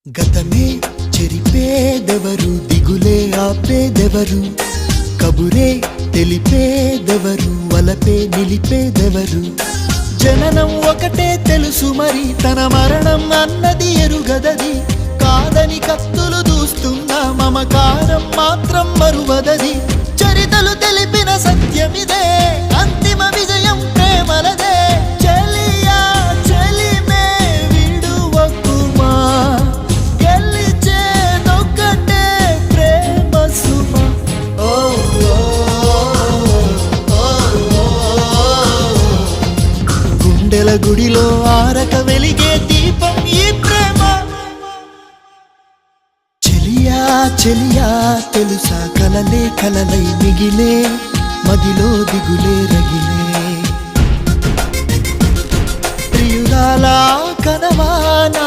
గతమే చెరిపేదెవరు, దిగులే ఆపేదెవరు, కబురే తెలిపేదెవరు, వలపే నిలిపేదెవరు. జననం ఒకటే తెలుసు మరి, తన మరణం అన్నది ఎరుగదది. కాదని కత్తులు దూస్తున్న మమకారం మాత్రం మరువదది. చరితలు తెలిపిన సత్యమిదే, అంతిమ విజయం ప్రేమలదే. చెలియా చెలిమే విడువకుమా, గెలిచేదొక్కటే ప్రేమ సుమ. ఓ గుండెల గుడిలో ఆరక వెలిగే దీపం ఈ ప్రేమ. చెలియా చెలియా తెలుసా, కలలే కలలై మిగిలే, మదిలో దిగులే రగిలే. ప్రియురాలా కనవానా